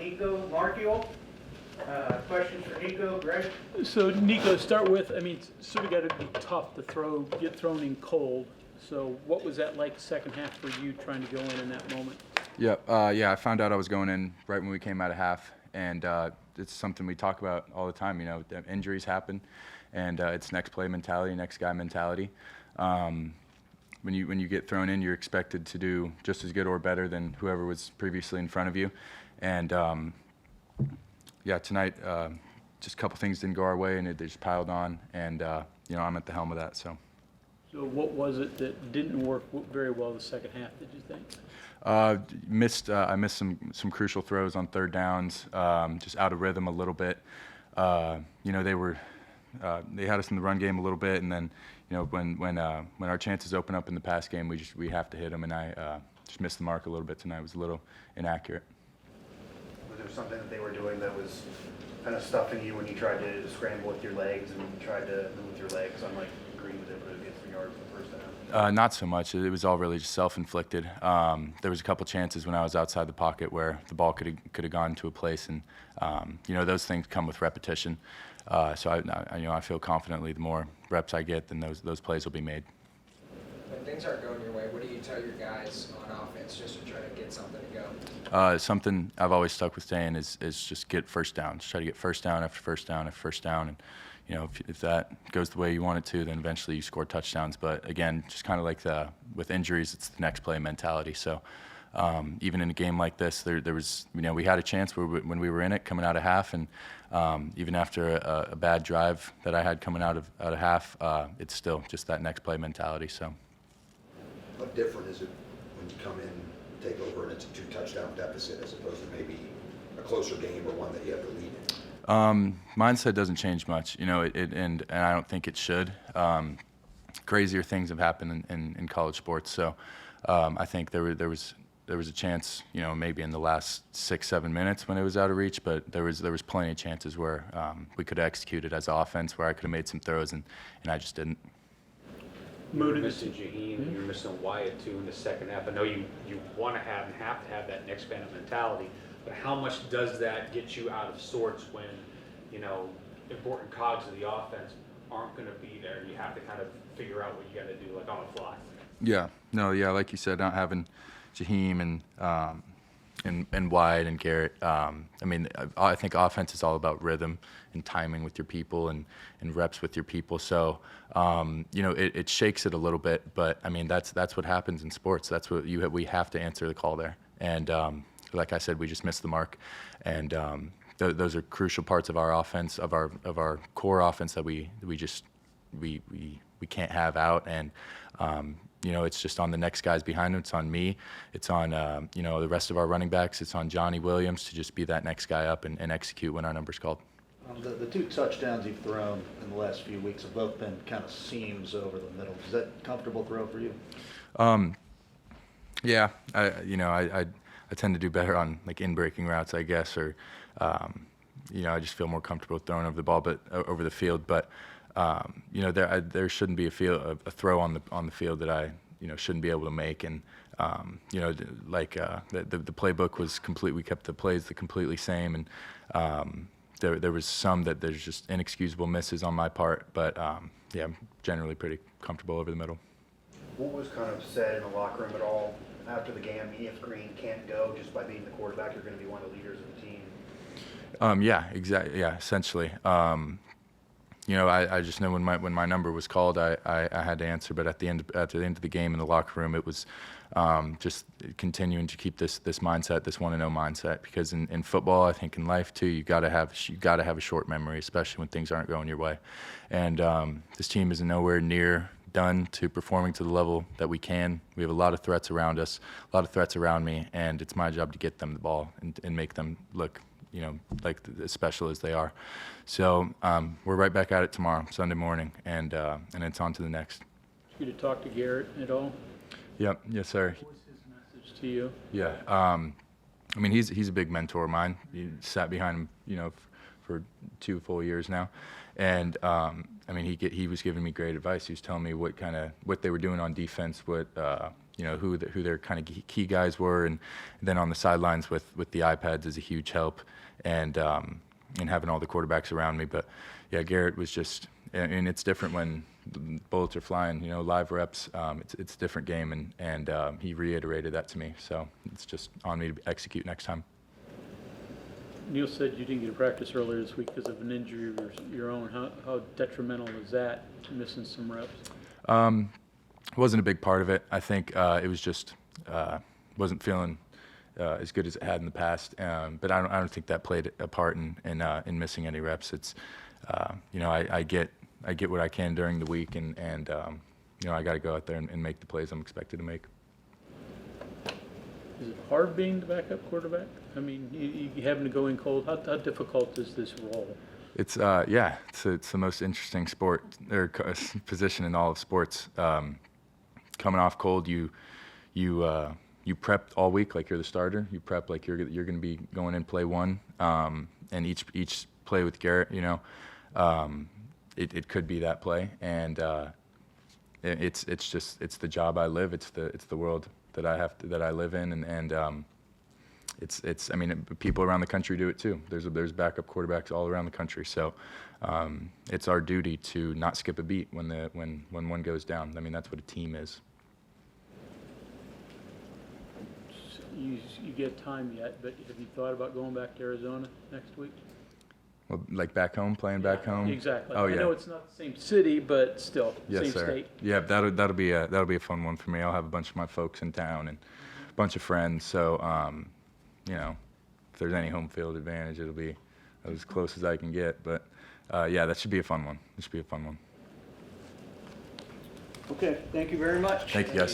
Nicco Marchiol. Questions for Nicco, Greg? So Nicco, start with, I mean, it's sort of got to be tough to get thrown in cold. So what was that like second half for you trying to go in that moment? Yeah, I found out I was going in right when we came out of half, and it's something we talk about all the time. You know, injuries happen, and it's next play mentality, next guy mentality. When you get thrown in, you're expected to do just as good or better than whoever was previously in front of you, and yeah, tonight just a couple things didn't go our way, and they just piled on, and you know, I'm at the helm of that. So what was it that didn't work very well the second half, did you think? I missed some crucial throws on third downs, just out of rhythm a little bit. You know, they had us in the run game a little bit, and then, you know, when our chances open up in the pass game, we have to hit them, and I just missed the mark a little bit tonight. It was a little inaccurate. Was there something that they were doing that was kind of stuffing you when you tried to scramble with your legs and you tried to move with your legs? I'm like agreeing with it, but it gets 3 yards the first half. Not so much. It was all really just self-inflicted. There was a couple chances when I was outside the pocket where the ball could have gone to a place, and you know, those things come with repetition. So I feel confidently the more reps I get, then those plays will be made. When things aren't going your way, what do you tell your guys on offense just to try to get something to go? Something I've always stuck with saying is just get first down. Just try to get first down after first down after first down, and you know, if that goes the way you want it to, then eventually you score touchdowns. But again, just kind of like with injuries, it's the next play mentality. So even in a game like this, there was, you know, we had a chance when we were in it coming out of half, and even after a bad drive that I had coming out of half, it's still just that next play mentality. So. How different is it when you come in, take over, and it's a 2-touchdown deficit as opposed to maybe a closer game or one that you have to lead in? Mindset doesn't change much, you know, and I don't think it should. Crazier things have happened in college sports, so I think there was a chance, you know, maybe in the last 6-7 minutes when it was out of reach, but there was plenty of chances where we could have executed as offense, where I could have made some throws, and I just didn't. You're missing Jaheim, you're missing Wyatt too in the second half. I know you want to have and have to have that next man mentality, but how much does that get you out of sorts when, you know, important cogs of the offense aren't going to be there? You have to kind of figure out what you got to do, like on the fly. Yeah, like you said, not having Jaheim and Wyatt and Garrett. I mean, I think offense is all about rhythm and timing with your people and reps with your people. So, you know, it shakes it a little bit, but I mean, that's what happens in sports. That's what we have to answer the call there. And like I said, we just missed the mark. And those are crucial parts of our offense, of our core offense that we can't have out. And you know, it's just on the next guys behind him. It's on me. It's on, you know, the rest of our running backs. It's on Johnny Williams to just be that next guy up and execute when our number's called. The 2 touchdowns you've thrown in the last few weeks have both been kind of seams over the middle. Is that a comfortable throw for you? Yeah, I tend to do better on like in-breaking routes, I guess, or you know, I just feel more comfortable throwing over the ball, but over the field. But you know, there shouldn't be a throw on the field that I, you know, shouldn't be able to make. And you know, like the playbook was complete. We kept the plays completely same, and there was some that there's just inexcusable misses on my part. But yeah, I'm generally pretty comfortable over the middle. What was kind of said in the locker room at all after the game? If Green can't go, just by being the quarterback, you're going to be one of the leaders of the team. Yeah, exactly. Yeah, essentially. You know, I just know when my number was called, I had to answer. But at the end of the game in the locker room, it was just continuing to keep this mindset, this 1-0 mindset. Because in football, I think in life too, you got to have a short memory, especially when things aren't going your way. And this team is nowhere near done to performing to the level that we can. We have a lot of threats around us, a lot of threats around me, and it's my job to get them the ball and make them look, you know, like as special as they are. So we're right back at it tomorrow, Sunday morning, and it's on to the next. Did you talk to Garrett at all? Yep. Yes, sir. What was his message to you? Yeah. I mean, he's a big mentor of mine. He sat behind him, you know, for 2 full years now, and I mean, he was giving me great advice. He was telling me what they were doing on defense, what you know, who their kind of key guys were, and then on the sidelines with the iPads is a huge help, and having all the quarterbacks around me. But yeah, Garrett was just, and it's different when the bullets are flying, you know, live reps. It's a different game, and he reiterated that to me. So it's just on me to execute next time. Neil said you didn't get to practice earlier this week because of an injury of your own. How detrimental is that, missing some reps? Wasn't a big part of it. I think it was just wasn't feeling as good as it had in the past. But I don't think that played a part in missing any reps. It's you know, I get what I can during the week, and you know, I got to go out there and make the plays I'm expected to make. Is it hard being the backup quarterback? I mean, you having to go in cold. How difficult is this role? It's yeah, it's the most interesting sport or position in all of sports. Coming off cold, you prep all week like you're the starter. You prep like you're going to be going in play one, and each play with Garrett, you know, it could be that play, and it's the job I live. It's the world that I live in, and it's I mean, people around the country do it too. There's backup quarterbacks all around the country, so it's our duty to not skip a beat when one goes down. I mean, that's what a team is. You get time yet, but have you thought about going back to Arizona next week? Well, like back home, playing back home. Exactly. Oh, yeah. I know it's not the same city, but still, Yes, same sir. state. Yeah, that'll be a fun one for me. I'll have a bunch of my folks in town and a bunch of friends. So, you know, if there's any home field advantage, it'll be as close as I can get. But yeah, that should be a fun one. It should be a fun one. Okay, thank you very much. Thank you, guys.